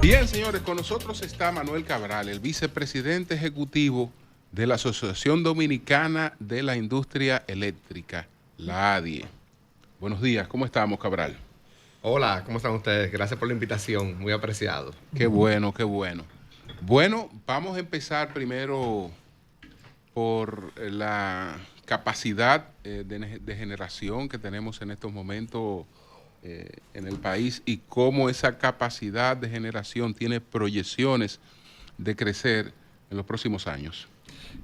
Bien, señores, con nosotros está Manuel Cabral, el vicepresidente ejecutivo de la Asociación Dominicana de la Industria Eléctrica, la ADIE. Buenos días, ¿cómo estamos, Cabral? Hola, ¿cómo están ustedes? Gracias por la invitación, muy apreciado. Qué bueno, qué bueno. Bueno, vamos a empezar primero por la capacidad de generación que tenemos en estos momentos en el país y cómo esa capacidad de generación tiene proyecciones de crecer en los próximos años.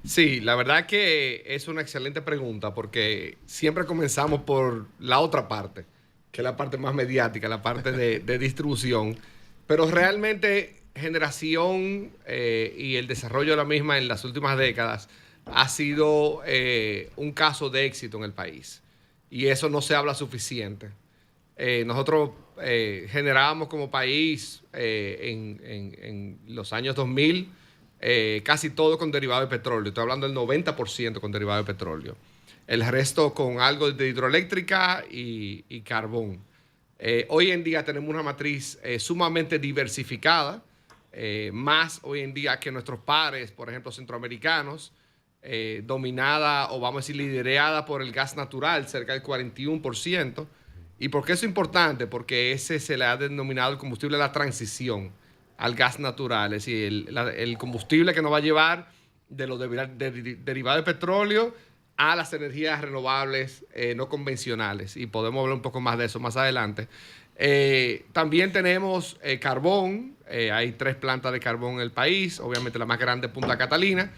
Sí, la verdad que es una excelente pregunta porque siempre comenzamos por la otra parte, que es la parte más mediática, la parte de distribución, pero realmente generación y el desarrollo de la misma en las últimas décadas ha sido un caso de éxito en el país y eso no se habla suficiente. Nosotros generábamos como país en los años 2000 casi todo con derivado de petróleo. Estoy hablando del 90% con derivado de petróleo. El resto con algo de hidroeléctrica y carbón. Hoy en día tenemos una matriz sumamente diversificada, más hoy en día que nuestros pares, por ejemplo, centroamericanos, dominada o vamos a decir liderada por el gas natural, cerca del 41%. ¿Y por qué eso es importante? Porque ese se le ha denominado el combustible de la transición al gas natural, es decir, el combustible que nos va a llevar de los derivados de petróleo a las energías renovables no convencionales. Y podemos hablar un poco más de eso más adelante. También tenemos carbón, hay 3 plantas de carbón en el país, obviamente la más grande es Punta Catalina.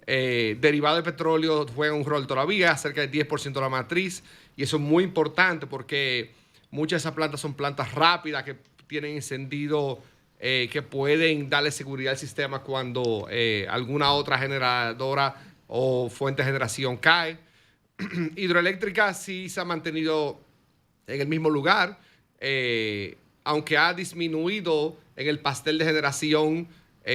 Derivado de petróleo juega un rol todavía, cerca del 10% de la matriz, y eso es muy importante porque muchas de esas plantas son plantas rápidas que tienen encendido, que pueden darle seguridad al sistema cuando alguna otra generadora o fuente de generación cae. Hidroeléctrica sí se ha mantenido en el mismo lugar, aunque ha disminuido en el pastel de generación.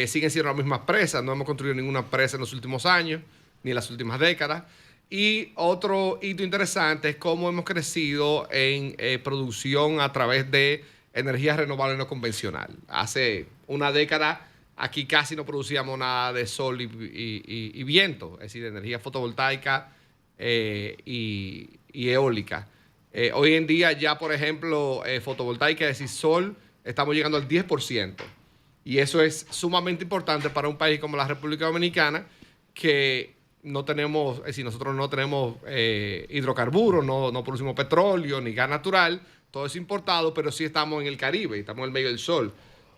Siguen siendo las mismas presas, no hemos construido ninguna presa en los últimos años, ni en las últimas décadas. Y otro hito interesante es cómo hemos crecido en producción a través de energías renovables no convencional. Hace una década aquí casi no producíamos nada de sol y viento, es decir, de energía fotovoltaica y eólica. Hoy en día ya, por ejemplo, fotovoltaica, es decir, sol, estamos llegando al 10%. Y eso es sumamente importante para un país como la República Dominicana, que no tenemos, es decir, nosotros no tenemos hidrocarburos, no producimos petróleo ni gas natural, todo es importado, pero sí estamos en el Caribe, estamos en el medio del sol.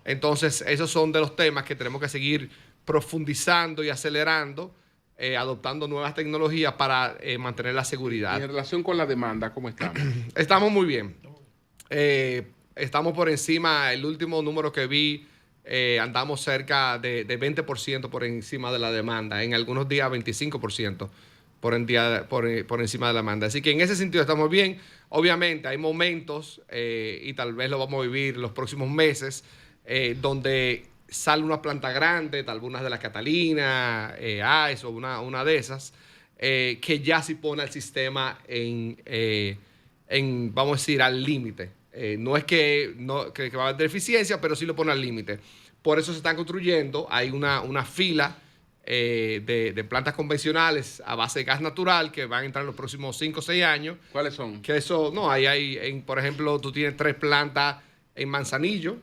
Entonces, esos son de los temas que tenemos que seguir profundizando y acelerando, adoptando nuevas tecnologías para mantener la seguridad. Y en relación con la demanda, ¿cómo estamos? Estamos muy bien. Estamos por encima, el último número que vi, andamos cerca de 20% por encima de la demanda, en algunos días 25% por encima de la demanda. Así que en ese sentido estamos bien. Obviamente hay momentos, y tal vez lo vamos a vivir los próximos meses, donde sale una planta grande, tal vez una de las Catalina, AES o una de esas, que ya sí pone al sistema vamos a decir, al límite. No es que va a haber deficiencia, pero sí lo pone al límite. Por eso se están construyendo, hay una fila de plantas convencionales a base de gas natural que van a entrar en los próximos 5 o 6 años. ¿Cuáles son? Que eso, no, por ejemplo, tú tienes 3 plantas en Manzanillo,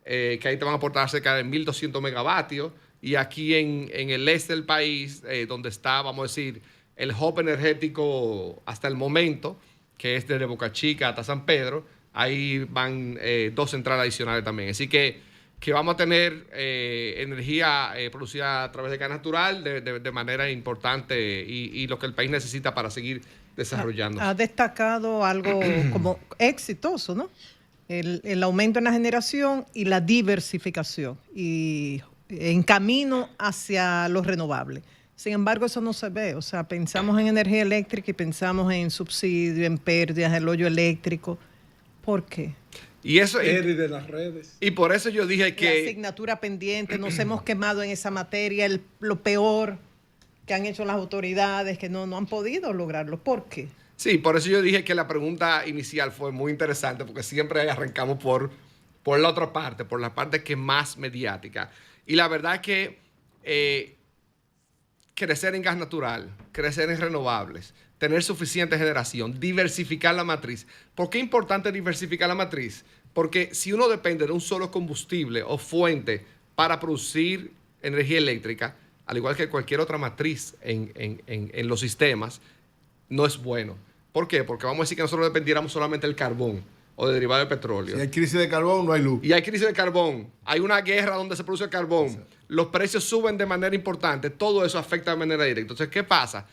que ahí te van a aportar cerca de 1.200 megavatios. Y aquí en el este del país, donde está, vamos a decir, el hub energético hasta el momento, que es desde Boca Chica hasta San Pedro, ahí van 2 centrales adicionales también. Así que vamos a tener energía producida a través de gas natural de manera importante y lo que el país necesita para seguir desarrollando. Ha destacado algo como exitoso, ¿no? El aumento en la generación y la diversificación y en camino hacia los renovables. Sin embargo, eso no se ve. O sea, pensamos en energía eléctrica y pensamos en subsidio, en pérdidas, el hoyo eléctrico. ¿Por qué? Y eso de las redes. Y por eso yo dije que la asignatura pendiente, nos hemos quemado en esa materia, lo peor que han hecho las autoridades, que no han podido lograrlo. ¿Por qué? Sí, por eso yo dije que la pregunta inicial fue muy interesante, porque siempre arrancamos por por la otra parte, por la parte que es más mediática. Y la verdad es que crecer en gas natural, crecer en renovables, tener suficiente generación, diversificar la matriz. ¿Por qué es importante diversificar la matriz? Porque si uno depende de un solo combustible o fuente para producir energía eléctrica, al igual que cualquier otra matriz en los sistemas, no es bueno. ¿Por qué? Porque vamos a decir que nosotros dependiéramos solamente del carbón o de derivado de petróleo. Si hay crisis de carbón, no hay luz. Y hay crisis de carbón. Hay una guerra donde se produce carbón. Sí. Los precios suben de manera importante. Todo eso afecta de manera directa. Entonces, ¿qué pasa?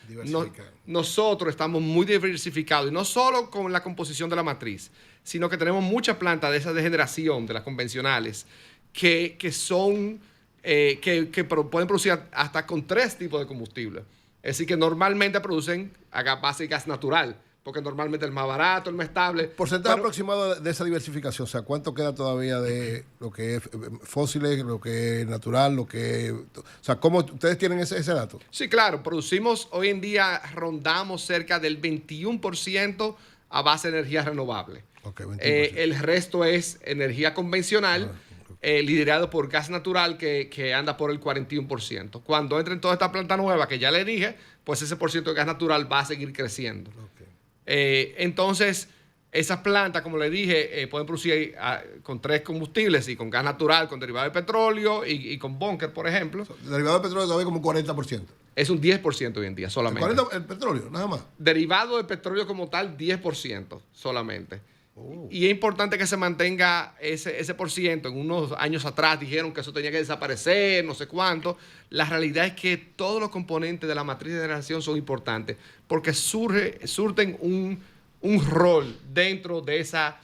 Nosotros estamos muy diversificados. Y no solo con la composición de la matriz, sino que tenemos muchas plantas de esas de generación, de las convencionales, que pueden producir hasta con 3 tipos de combustible. Es decir, que normalmente producen a base de gas natural, porque normalmente es más barato, el más estable. ¿Porcentaje aproximado de esa diversificación? O sea, ¿cuánto queda todavía de lo que es fósiles, lo que es natural, lo que es... O sea, ¿cómo ustedes tienen ese dato? Sí, claro. Producimos, hoy en día rondamos cerca del 21% a base de energía renovable. Okay, el resto es energía convencional, liderado por gas natural, que anda por el 41%. Cuando entren toda esta planta nueva, que ya le dije, pues ese por ciento de gas natural va a seguir creciendo. Okay. Entonces, esas plantas, como le dije, pueden producir con 3 combustibles, y con gas natural, con derivado de petróleo y con búnker, por ejemplo. Derivado de petróleo todavía como un 40%. Es un 10% hoy en día solamente. ¿El petróleo, nada más? Derivado de petróleo como tal, 10% solamente. Y es importante que se mantenga ese por ciento. En unos años atrás dijeron que eso tenía que desaparecer, no sé cuánto. La realidad es que todos los componentes de la matriz de generación son importantes porque surten un rol dentro de esa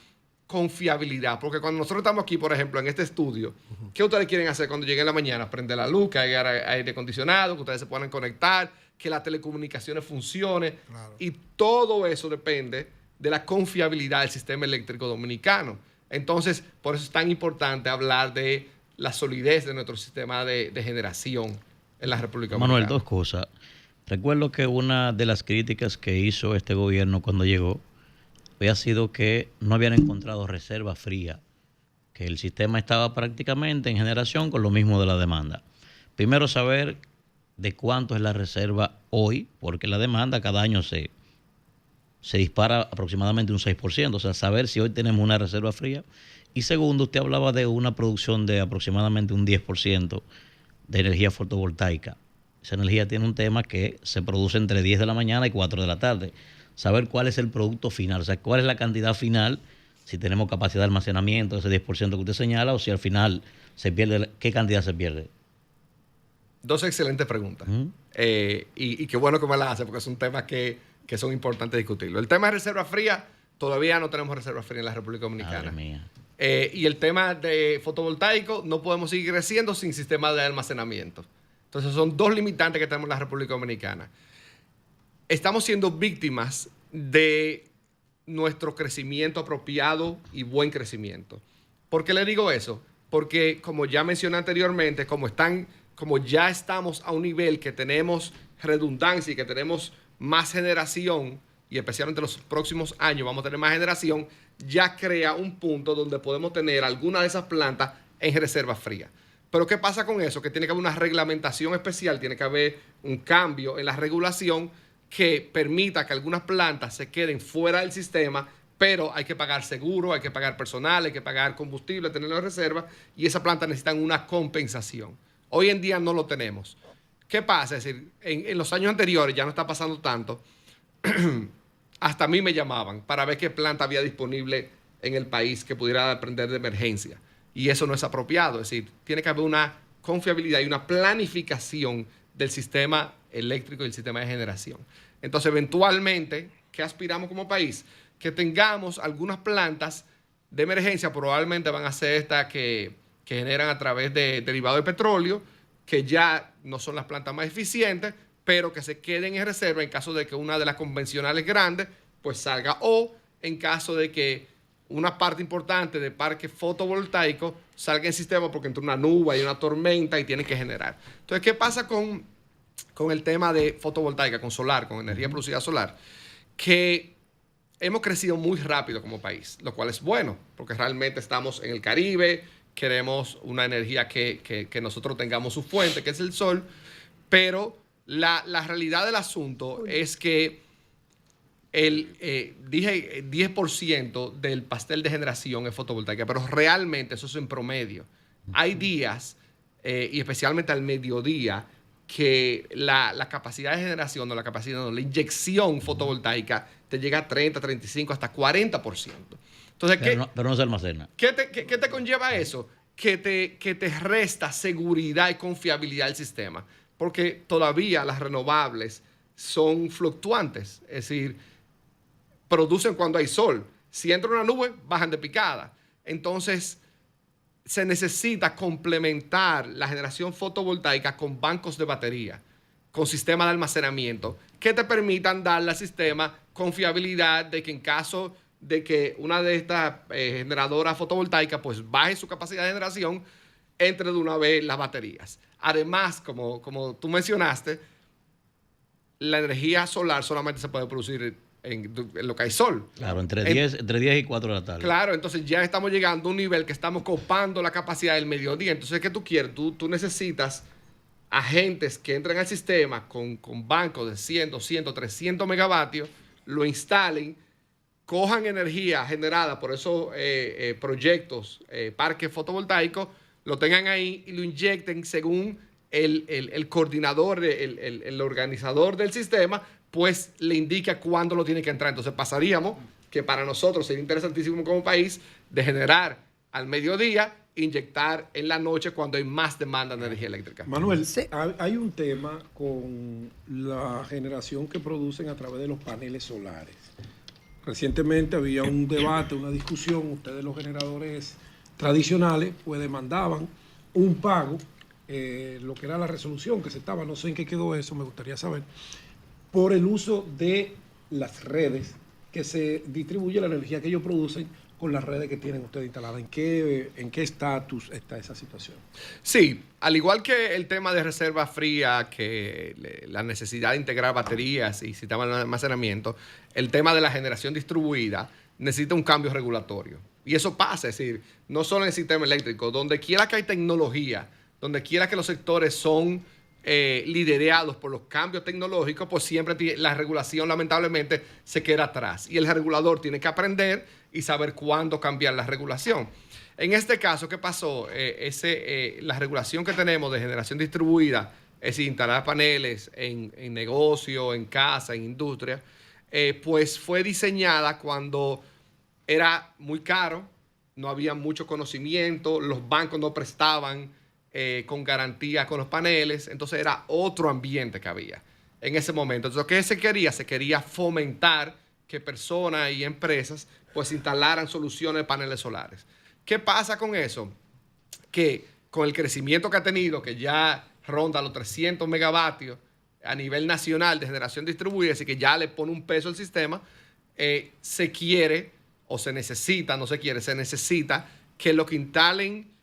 confiabilidad. Porque cuando nosotros estamos aquí, por ejemplo, en este estudio, ¿qué ustedes quieren hacer cuando lleguen en la mañana? Prender la luz, que haya aire acondicionado, que ustedes se puedan conectar, que las telecomunicaciones funcionen. Claro. Y todo eso depende de la confiabilidad del sistema eléctrico dominicano. Entonces, por eso es tan importante hablar de la solidez de nuestro sistema de generación en la República Dominicana. Manuel, 2 cosas. Recuerdo que una de las críticas que hizo este gobierno cuando llegó había sido que no habían encontrado reserva fría, que el sistema estaba prácticamente en generación con lo mismo de la demanda. Primero, saber de cuánto es la reserva hoy, porque la demanda cada año se dispara aproximadamente un 6%, o sea, saber si hoy tenemos una reserva fría. Y segundo, usted hablaba de una producción de aproximadamente un 10% de energía fotovoltaica. Esa energía tiene un tema que se produce entre 10 de la mañana y 4 de la tarde. Saber cuál es el producto final, o sea, cuál es la cantidad final, si tenemos capacidad de almacenamiento, ese 10% que usted señala, o si al final se pierde, ¿qué cantidad se pierde? 2 excelentes preguntas. Y qué bueno que me las hace, porque es un tema que son importantes discutirlo. El tema de reserva fría, todavía no tenemos reserva fría en la República Dominicana. Madre mía. Y el tema de fotovoltaico, no podemos seguir creciendo sin sistema de almacenamiento. Entonces son 2 limitantes que tenemos en la República Dominicana. Estamos siendo víctimas de nuestro crecimiento apropiado y buen crecimiento. ¿Por qué le digo eso? Porque, como ya mencioné anteriormente, como ya estamos a un nivel que tenemos redundancia y que tenemos más generación, y especialmente en los próximos años vamos a tener más generación, ya crea un punto donde podemos tener alguna de esas plantas en reserva fría. Pero ¿qué pasa con eso? Que tiene que haber una reglamentación especial, tiene que haber un cambio en la regulación que permita que algunas plantas se queden fuera del sistema, pero hay que pagar seguro, hay que pagar personal, hay que pagar combustible, tenerlo en reserva, y esas plantas necesitan una compensación. Hoy en día no lo tenemos. ¿Qué pasa? Es decir, en los años anteriores, ya no está pasando tanto, hasta a mí me llamaban para ver qué planta había disponible en el país que pudiera prender de emergencia. Y eso no es apropiado. Es decir, tiene que haber una confiabilidad y una planificación del sistema eléctrico y el sistema de generación. Entonces, eventualmente, ¿qué aspiramos como país? Que tengamos algunas plantas de emergencia, probablemente van a ser estas que generan a través de derivados de petróleo, que ya no son las plantas más eficientes, pero que se queden en reserva en caso de que una de las convencionales grandes pues salga, o en caso de que una parte importante de parque fotovoltaico salga en sistema porque entre una nube hay una tormenta y tienen que generar. Entonces, ¿qué pasa con el tema de fotovoltaica, con solar, con energía producida solar? Que hemos crecido muy rápido como país, lo cual es bueno, porque realmente estamos en el Caribe, queremos una energía que nosotros tengamos su fuente, que es el sol, pero la realidad del asunto es que dije 10% del pastel de generación es fotovoltaica, pero realmente eso es en promedio. Hay días, y especialmente al mediodía, que la capacidad de generación, la inyección fotovoltaica te llega a 30, 35, hasta 40%. Entonces, pero no se almacena. ¿Qué te conlleva eso? Que te resta seguridad y confiabilidad del sistema, porque todavía las renovables son fluctuantes, es decir, producen cuando hay sol. Si entra una nube, bajan de picada. Entonces, se necesita complementar la generación fotovoltaica con bancos de batería, con sistemas de almacenamiento, que te permitan darle al sistema confiabilidad de que en caso de que una de estas generadoras fotovoltaicas pues baje su capacidad de generación, entre de una vez las baterías. Además, como tú mencionaste, la energía solar solamente se puede producir en lo que hay sol. Claro, entre 10 y 4 de la tarde. Claro, entonces ya estamos llegando a un nivel que estamos copando la capacidad del mediodía. Entonces, ¿qué tú quieres? Tú necesitas agentes que entren al sistema con bancos de 100, 200, 300 megavatios, lo instalen, cojan energía generada por esos proyectos, parques fotovoltaicos, lo tengan ahí y lo inyecten según el coordinador, el organizador del sistema, pues le indica cuándo lo tiene que entrar. Entonces pasaríamos, que para nosotros sería interesantísimo como país, de generar al mediodía, inyectar en la noche cuando hay más demanda de energía eléctrica. Manuel, sí, hay un tema con la generación que producen a través de los paneles solares. Recientemente había un debate, una discusión, ustedes los generadores tradicionales pues demandaban un pago, lo que era la resolución que se estaba, no sé en qué quedó eso, me gustaría saber, por el uso de las redes que se distribuye la energía que ellos producen con las redes que tienen ustedes instaladas. ¿En qué estatus está esa situación? Sí, al igual que el tema de reserva fría, que la necesidad de integrar baterías y sistemas de almacenamiento, el tema de la generación distribuida necesita un cambio regulatorio. Y eso pasa, es decir, no solo en el sistema eléctrico, donde quiera que hay tecnología, donde quiera que los sectores son liderados por los cambios tecnológicos, pues siempre la regulación lamentablemente se queda atrás. Y el regulador tiene que aprender y saber cuándo cambiar la regulación. En este caso, ¿qué pasó? La regulación que tenemos de generación distribuida, es decir, instalar paneles en negocio, en casa, en industria, pues fue diseñada cuando era muy caro, no había mucho conocimiento, los bancos no prestaban con garantía con los paneles, entonces era otro ambiente que había en ese momento. Entonces, ¿qué se quería? Se quería fomentar que personas y empresas pues instalaran soluciones de paneles solares. ¿Qué pasa con eso? Que con el crecimiento que ha tenido, que ya ronda los 300 megavatios a nivel nacional de generación distribuida, así que ya le pone un peso al sistema, se quiere o se necesita, no se quiere, se necesita que lo que instalen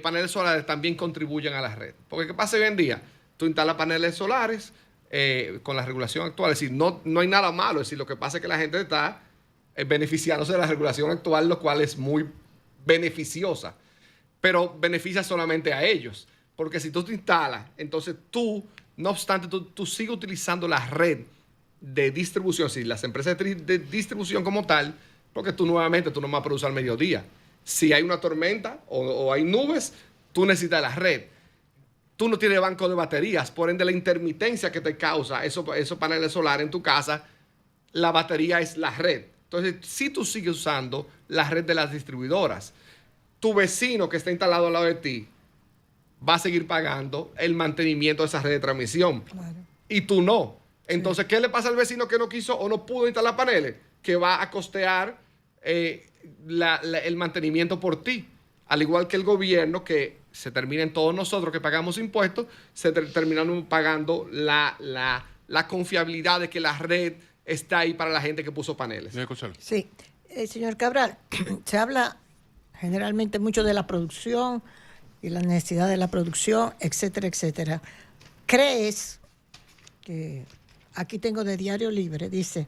paneles solares también contribuyan a la red. Porque ¿qué pasa hoy en día? Tú instalas paneles solares con la regulación actual. Es decir, no hay nada malo. Es decir, lo que pasa es que la gente está beneficiándose de la regulación actual, lo cual es muy beneficiosa. Pero beneficia solamente a ellos. Porque si tú te instalas, entonces tú, no obstante, tú sigues utilizando la red de distribución, es decir, las empresas de distribución como tal, porque tú nuevamente no vas a producir al mediodía. Si hay una tormenta o hay nubes, tú necesitas la red. Tú no tienes banco de baterías, por ende la intermitencia que te causa esos paneles solares en tu casa, la batería es la red. Entonces, si tú sigues usando la red de las distribuidoras, tu vecino que está instalado al lado de ti va a seguir pagando el mantenimiento de esa red de transmisión. Claro. Y tú no. Entonces, sí. ¿Qué le pasa al vecino que no quiso o no pudo instalar paneles? Que va a costear el mantenimiento por ti. Al igual que el gobierno, que se termina en todos nosotros que pagamos impuestos, se terminan pagando la confiabilidad de que la red está ahí para la gente que puso paneles. Sí, señor Cabral, se habla generalmente mucho de la producción y la necesidad de la producción, etcétera, etcétera. ¿Crees que aquí tengo de Diario Libre, dice,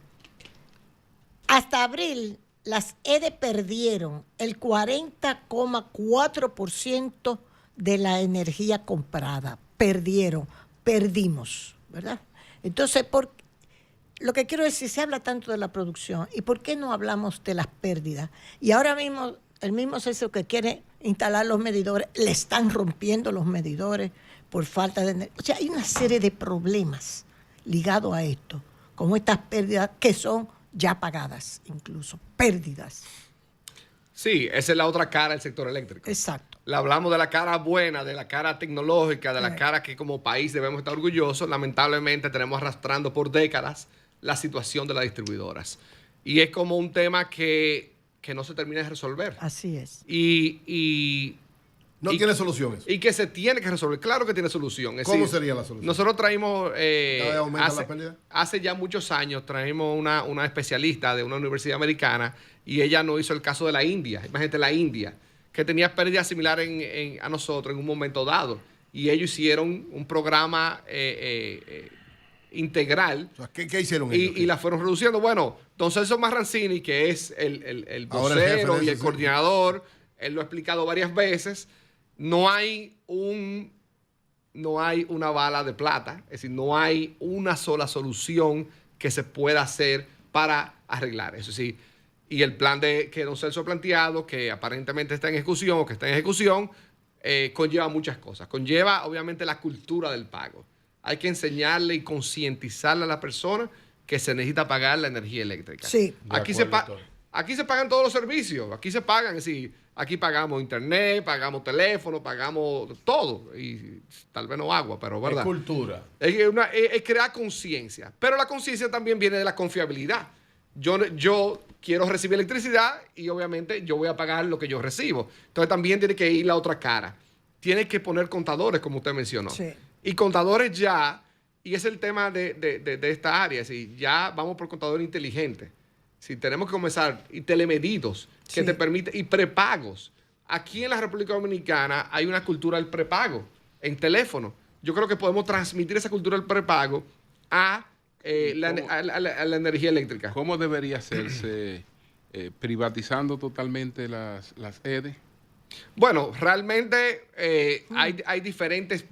Hasta abril, las EDE perdieron el 40,4% de la energía comprada. Perdimos, ¿verdad? Entonces, lo que quiero decir, se habla tanto de la producción, ¿y por qué no hablamos de las pérdidas? Y ahora mismo, el mismo CESO que quiere instalar los medidores, le están rompiendo los medidores por falta de energía. O sea, hay una serie de problemas ligados a esto, como estas pérdidas que son ya pagadas, incluso, pérdidas. Sí, esa es la otra cara del sector eléctrico. Exacto. Le hablamos de la cara buena, de la cara tecnológica, de la cara que como país debemos estar orgullosos. Lamentablemente tenemos arrastrando por décadas la situación de las distribuidoras. Y es como un tema que no se termina de resolver. Así es. No tiene soluciones. Y que se tiene que resolver. Claro que tiene solución. Es ¿Cómo decir, sería la solución? Nosotros traímos, ¿Cada vez aumenta la pérdida? hace ya muchos años, traímos una especialista de una universidad americana y ella nos hizo el caso de la India. Imagínate la India, que tenía pérdidas similares a nosotros en un momento dado. Y ellos hicieron un programa integral. O sea, ¿qué hicieron ellos? Y la fueron reduciendo. Bueno, don Celso Marrancini, que es el Ahora el jefe vocero de y eso, el sí. coordinador, él lo ha explicado varias veces, no hay una bala de plata, es decir, no hay una sola solución que se pueda hacer para arreglar eso. Sí, y el plan que don Celso ha planteado, que aparentemente está en ejecución o que está en ejecución, conlleva muchas cosas. Conlleva, obviamente, la cultura del pago. Hay que enseñarle y concientizarle a la persona que se necesita pagar la energía eléctrica. Sí. Aquí se pagan todos los servicios. Aquí se pagan, es decir, aquí pagamos internet, pagamos teléfono, pagamos todo. Y tal vez no agua, pero ¿verdad? Es cultura. Es crear conciencia. Pero la conciencia también viene de la confiabilidad. Yo quiero recibir electricidad y obviamente yo voy a pagar lo que yo recibo. Entonces también tiene que ir la otra cara. Tiene que poner contadores, como usted mencionó. Sí. Y contadores ya, y es el tema de esta área, si ya vamos por contadores inteligentes. Si tenemos que comenzar, y telemedidos, que Sí. te permite, y prepagos. Aquí en la República Dominicana hay una cultura del prepago en teléfono. Yo creo que podemos transmitir esa cultura del prepago a la energía eléctrica. ¿Cómo debería hacerse privatizando totalmente las EDE? Bueno, realmente hay diferentes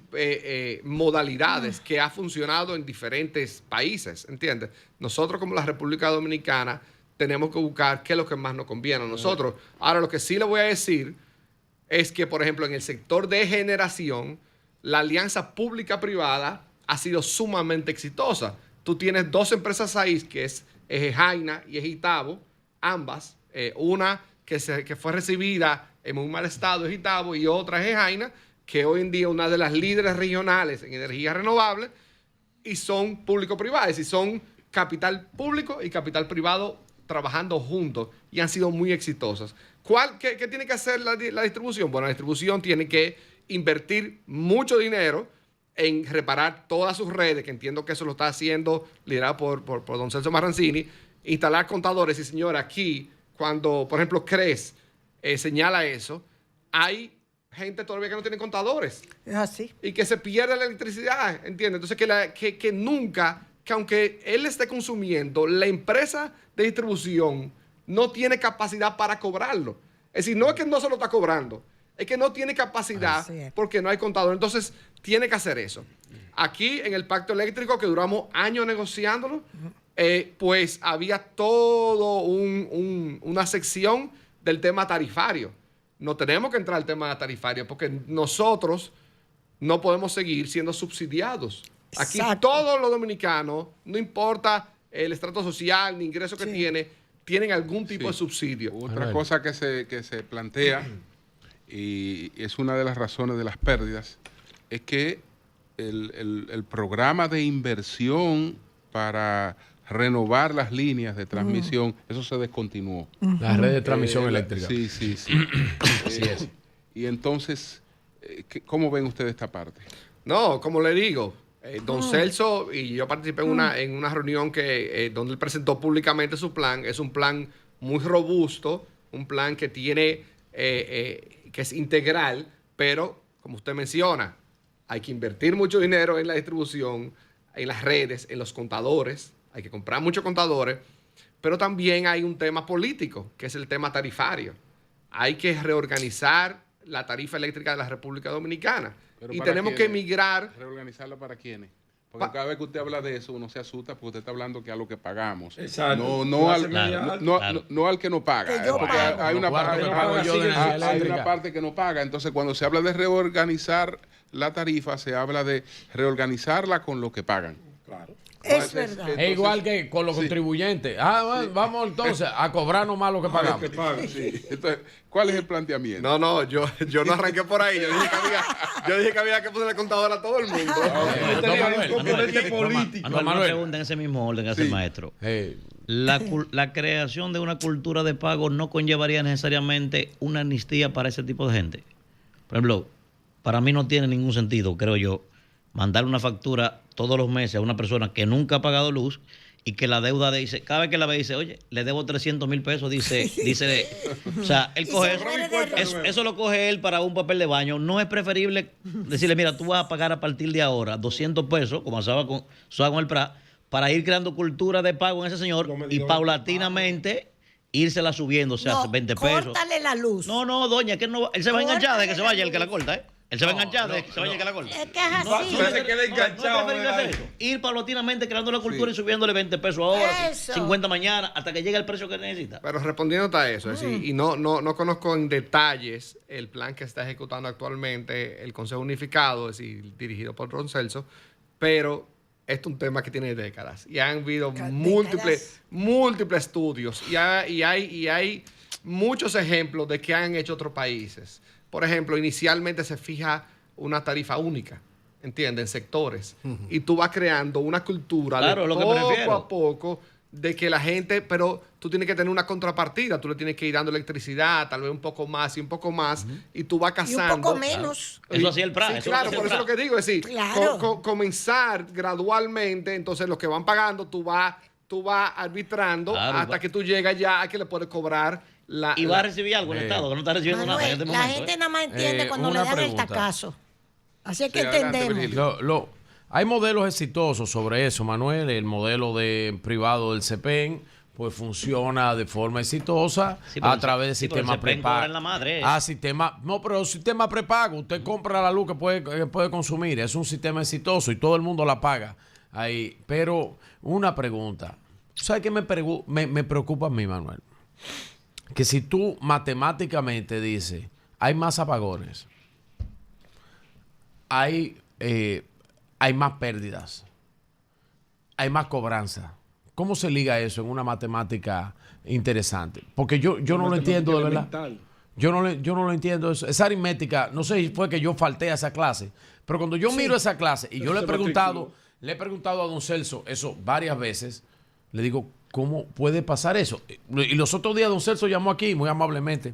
modalidades que ha funcionado en diferentes países, ¿entiendes? Nosotros como la República Dominicana tenemos que buscar qué es lo que más nos conviene a nosotros. Ahora, lo que sí le voy a decir es que, por ejemplo, en el sector de generación, la alianza pública-privada ha sido sumamente exitosa. Tú tienes dos empresas ahí, que es Ejejaina y Ejitabo, ambas, una que fue recibida en muy mal estado, Ejitabo, y otra es Ejejaina, que hoy en día es una de las líderes regionales en energía renovable, y son público-privadas, y son capital público y capital privado trabajando juntos, y han sido muy exitosas. ¿Qué tiene que hacer la distribución? Bueno, la distribución tiene que invertir mucho dinero en reparar todas sus redes, que entiendo que eso lo está haciendo liderado por don Celso Marrancini, instalar contadores. Y señora, aquí, cuando, por ejemplo, CRES señala eso, hay gente todavía que no tiene contadores. Es así. Y que se pierde la electricidad, ¿entiendes? Entonces, que nunca, que aunque él esté consumiendo, la empresa de distribución no tiene capacidad para cobrarlo. Es decir, no es que no se lo está cobrando, es que no tiene capacidad Así es. porque no hay contador. Entonces, tiene que hacer eso. Aquí, en el pacto eléctrico, que duramos años negociándolo, pues había todo una sección del tema tarifario. No tenemos que entrar al tema tarifario porque nosotros no podemos seguir siendo subsidiados. Aquí Exacto. todos los dominicanos, no importa el estrato social ni ingreso que tienen algún tipo de subsidio. Otra cosa que se plantea, y es una de las razones de las pérdidas, es que el programa de inversión para renovar las líneas de transmisión, eso se descontinuó. La red de transmisión eléctrica. Sí. Así es. Y entonces, ¿cómo ven ustedes esta parte? No, como le digo, don Celso, y yo participé en una reunión donde él presentó públicamente su plan. Es un plan muy robusto, un plan que tiene, que es integral, pero como usted menciona, hay que invertir mucho dinero en la distribución, en las redes, en los contadores. Hay que comprar muchos contadores, Pero también hay un tema político, que es el tema tarifario. Hay que reorganizar la tarifa eléctrica de la República Dominicana. Pero Y ¿para tenemos que quiénes? emigrar. ¿Reorganizarla para quiénes? Porque cada vez que usted habla de eso, uno se asusta porque usted está hablando que a lo que pagamos. Exacto. No al, Claro. no al que no paga. Que yo Porque pago. hay una Los cuartos parte que pago yo de energía hay una eléctrica. parte que no paga. Entonces, cuando se habla de reorganizar la tarifa, se habla de reorganizarla con lo que pagan. Claro. Es Entonces, verdad. Es igual que con los sí. contribuyentes. Vamos entonces a cobrarnos más lo que pagamos. Que pague. Sí. Entonces, ¿cuál es el planteamiento? No, yo no arranqué por ahí. Yo dije que había que ponerle contador a todo el mundo. Yo tenía un componente político. Manuel, Manuel. una pregunta en ese mismo orden que hace el maestro. La creación de una cultura de pago no conllevaría necesariamente una amnistía para ese tipo de gente. Por ejemplo, para mí no tiene ningún sentido, creo yo, mandar una factura todos los meses a una persona que nunca ha pagado luz y que la deuda dice, cada vez que la ve dice, oye, le debo 300,000 pesos, dice, o sea, él Y coge se eso, muere de deuda. eso lo coge él para un papel de baño. No es preferible decirle, mira, tú vas a pagar a partir de ahora 200 pesos, como hacía con el PRA, para ir creando cultura de pago en ese señor Los y medidores paulatinamente írsela subiendo, o sea, No, 20 pesos. córtale la luz. No, doña, que él no, él se va a enganchar de que se vaya el que la corta, ¿eh? Él se va a enganchar de que se vaya el que la corta. Es que es así. Se queda enganchado. No es preferible hacer eso. Ir paulatinamente creando la cultura y subiéndole 20 pesos ahora, Eso. 50 mañana, hasta que llegue el precio que necesita. Pero respondiéndote a eso, es decir, y no conozco en detalles el plan que está ejecutando actualmente el Consejo Unificado, es decir, dirigido por Ron Celso, pero esto es un tema que tiene décadas y han habido múltiples estudios y hay muchos ejemplos de que han hecho otros países. Por ejemplo, inicialmente se fija una tarifa única, ¿entiendes? En sectores. Y tú vas creando una cultura Claro, de lo que poco prefiero. a poco de que la gente, pero tú tienes que tener una contrapartida, tú le tienes que ir dando electricidad, tal vez un poco más y un poco más, y tú vas Y cazando. un poco menos. Eso hacía el PRA. Sí, eso claro, hacía el por eso es lo PRA. que digo, es decir, Claro. comenzar gradualmente, entonces los que van pagando, tú vas arbitrando Claro, hasta que tú llegas ya a que le puedes cobrar la... Y va a recibir algo el Estado, que no está recibiendo nada en Manuel, este la momento. gente nada más entiende cuando le una dan pregunta. el tacazo. Así es que Sí, adelante, entendemos. Virgilio. Hay modelos exitosos sobre eso, Manuel. El modelo de privado del CEPEN, pues funciona de forma exitosa Sí, pero a través de sí, pero el sistemas CEPEN cobra prepago. en la madre. Pero sistema prepago. Usted compra la luz que puede consumir. Es un sistema exitoso y todo el mundo la paga ahí. Pero una pregunta. ¿Sabes qué me preocupa a mí, Manuel? Que si tú matemáticamente dices, hay más apagones, hay más pérdidas, hay más cobranza. ¿Cómo se liga eso en una matemática interesante? Porque yo no lo entiendo de verdad. Elemental. Yo no lo entiendo eso. Esa aritmética, no sé si fue que yo falté a esa clase, pero cuando yo miro esa clase y yo Eso le he se preguntado a don Celso eso varias veces, le digo, ¿cómo puede pasar eso? Y los otros días don Celso llamó aquí muy amablemente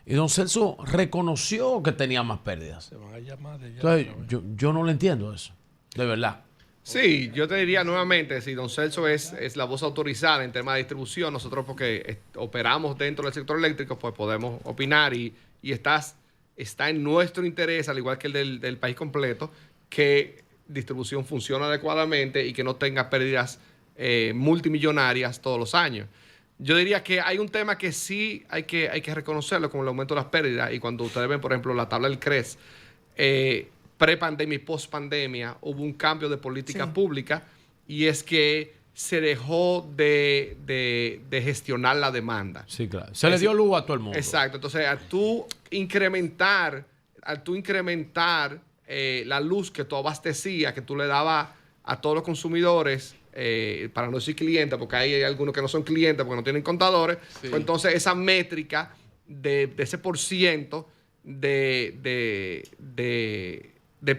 y don Celso reconoció que tenía más pérdidas. Se van a llamar de allá. Entonces, yo no lo entiendo eso, de verdad. Sí, yo te diría nuevamente, si don Celso es la voz autorizada en tema de distribución, nosotros porque operamos dentro del sector eléctrico, pues podemos opinar y está en nuestro interés, al igual que el del país completo, que distribución funcione adecuadamente y que no tenga pérdidas multimillonarias todos los años. Yo diría que hay un tema que sí hay que reconocerlo, como el aumento de las pérdidas, y cuando ustedes ven, por ejemplo, la tabla del CRES, pre-pandemia y post-pandemia, hubo un cambio de política pública, y es que se dejó de gestionar la demanda. Sí, claro. Se le dio luz a todo el mundo. Exacto. Entonces, al tú incrementar la luz que tú abastecías, que tú le dabas a todos los consumidores, para no decir clientes, porque hay algunos que no son clientes porque no tienen contadores, Sí. pues entonces esa métrica de ese por ciento de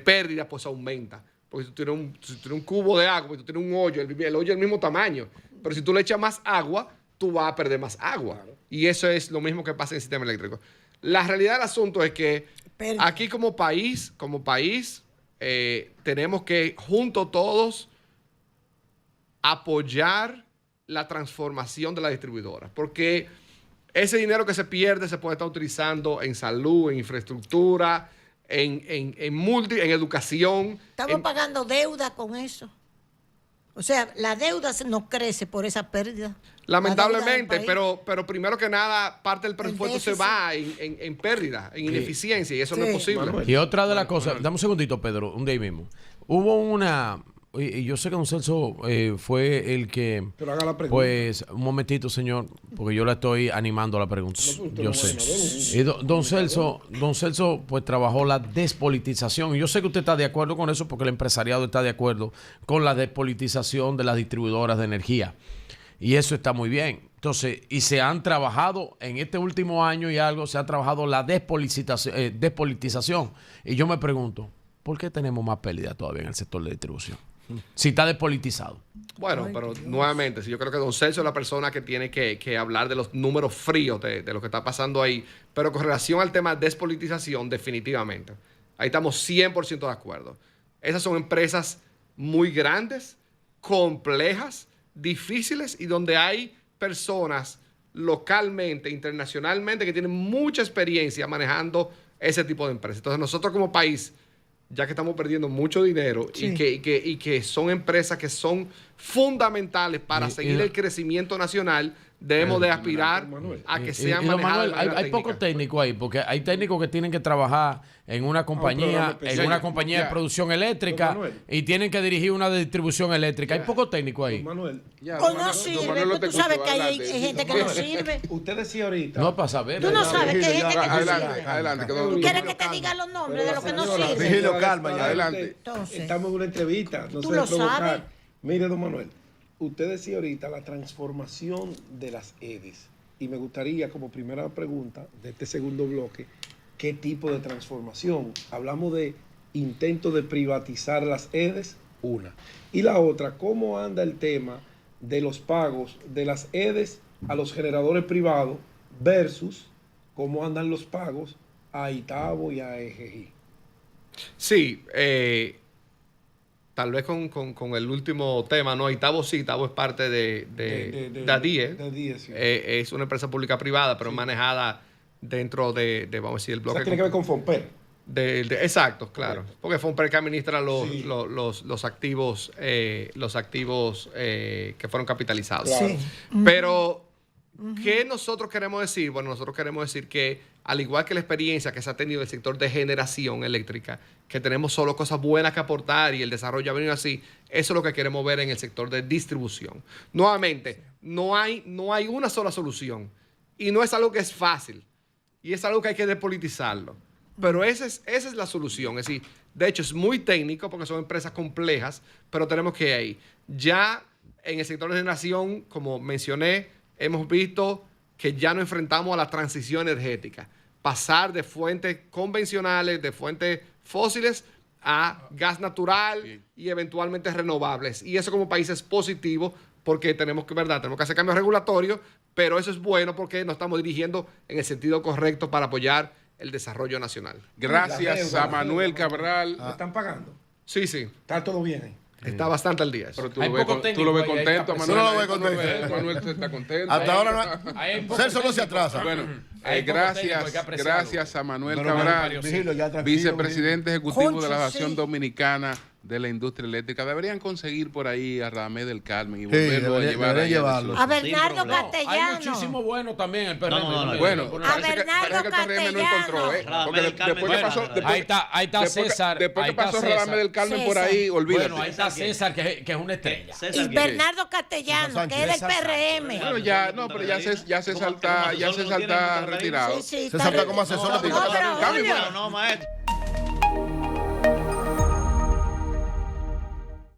pérdida, pues aumenta. Porque si tú tienes un cubo de agua, pues tú tienes un hoyo, el hoyo es del mismo tamaño, pero si tú le echas más agua, tú vas a perder más agua. Claro. Y eso es lo mismo que pasa en el sistema eléctrico. La realidad del asunto es que Pérdida. aquí como país, tenemos que juntos todos apoyar la transformación de la distribuidora. Porque ese dinero que se pierde se puede estar utilizando en salud, en infraestructura, en educación. Estamos pagando deuda con eso. O sea, la deuda no crece por esa pérdida. Lamentablemente, La deuda del pero primero que nada, parte del presupuesto se déficit. va en pérdida, en ineficiencia, y eso no es Sí. posible. Manuel. Y otra de las cosas, dame un segundito, Pedro, un día mismo. Hubo una, y yo sé que don Celso fue el que, Pero haga la pregunta. pues, un momentito, señor, porque yo la estoy animando a la pregunta. No, pero usted Yo no sé. va a ver Y don Celso, pues, trabajó la despolitización. Y yo sé que usted está de acuerdo con eso porque el empresariado está de acuerdo con la despolitización de las distribuidoras de energía. Y eso está muy bien. Entonces, y se han trabajado en este último año y algo, se ha trabajado la despolitización. Y yo me pregunto, ¿por qué tenemos más pérdida todavía en el sector de distribución? Si está despolitizado. Bueno, pero nuevamente, si yo creo que don Celso es la persona que tiene que hablar de los números fríos de lo que está pasando ahí, pero con relación al tema de despolitización, definitivamente. Ahí estamos 100% de acuerdo. Esas son empresas muy grandes, complejas, difíciles y donde hay personas localmente, internacionalmente, que tienen mucha experiencia manejando ese tipo de empresas. Entonces nosotros como país, ya que estamos perdiendo mucho dinero Sí. y que son empresas que son fundamentales para seguir el crecimiento nacional, debemos de aspirar a que sean Don manejadas Manuel, de hay manera pocos técnica. técnicos ahí, porque hay técnicos que tienen que trabajar en una compañía, especial. de producción eléctrica Don Manuel. y tienen que dirigir una de distribución eléctrica. Hay pocos técnicos ahí. Don Manuel, Ya, O don no Manuel- don sirve, Manuel pues te tú sabes escucho, que hay adelante. gente que no sirve. usted decía ahorita. No para saber. Tú no sabes que hay gente que no Adelante, sirve. adelante. que ¿Tú don- quieres don- que te diga los nombres Pero de lo que no señora, sirve? Vigilio, calma, ya. Adelante. Entonces. Estamos en una entrevista, no Tú se lo debe provocar. sabes. Mire, don Manuel, usted decía ahorita la transformación de las EDIs. Y me gustaría, como primera pregunta de este segundo bloque, ¿qué tipo de transformación? Hablamos de intento de privatizar las EDIs, una. Y la otra, ¿cómo anda el tema de los pagos de las EDIs a los generadores privados versus cómo andan los pagos a Itabo y a EGI? Sí, tal vez con el último tema, ¿no? Itabo sí, Itabo es parte de ADIE. De ADIE, sí. Es una empresa pública privada, pero manejada dentro de, vamos a decir, el O bloque. sea, tiene que ver con Fomper. Exacto, claro. Porque Fomper que administra Sí. los activos, que fueron capitalizados. Claro. Sí. Pero, ¿qué nosotros queremos decir? Bueno, nosotros queremos decir que, al igual que la experiencia que se ha tenido en el sector de generación eléctrica, que tenemos solo cosas buenas que aportar y el desarrollo ha venido así, eso es lo que queremos ver en el sector de distribución. Nuevamente, no hay una sola solución. Y no es algo que es fácil. Y es algo que hay que despolitizarlo. Pero esa es la solución. Es decir, de hecho, es muy técnico porque son empresas complejas, pero tenemos que ir ahí. Ya en el sector de generación, como mencioné, hemos visto que ya nos enfrentamos a la transición energética. Pasar de fuentes convencionales, de fuentes fósiles, a gas natural y eventualmente renovables. Y eso como país es positivo porque tenemos que hacer cambios regulatorios, pero eso es bueno porque nos estamos dirigiendo en el sentido correcto para apoyar el desarrollo nacional. Gracias a Manuel Cabral. ¿Me están pagando? Sí, sí. Está todo bien ahí. Está bastante al día. eso. Pero tú Hay lo ves, poco tú lo ves técnico ahí, contento, ahí está Manuel. Tú no lo ves contento. Manuel está contento. Hasta ahora Hay no. poco Celso no se técnico. atrasa. Bueno, Hay poco técnico, hay que apreciarlo. gracias a Manuel Pero, Cabral, Vigilio, ya tranquilo, vicepresidente ejecutivo de Concho, la Asociación sí. Dominicana de la Industria Eléctrica. Deberían conseguir por ahí a Radamés del Carmen y Sí, volverlo a debería- llevar debería ahí a llevarlo. la A solución. Bernardo problema. Hay Castellano. muchísimo bueno también el PRM. No. Bueno, A parece que Bernardo el PRM no encontró, ¿eh? Radamés Porque del Carmen, después que bueno, pasó... Radamés. después- Ahí está después que- César, Después ahí que está pasó César. Radamés del Carmen por César. ahí, olvídate. Bueno, ahí está César, que es una estrella. Y Bernardo Castellano, César que es del Sánchez. PRM. Bueno, ya, no, pero ya se salta retirado. Sí, sí, César está como asesor. No, pero Está bien, Julio, bueno, No, maestro.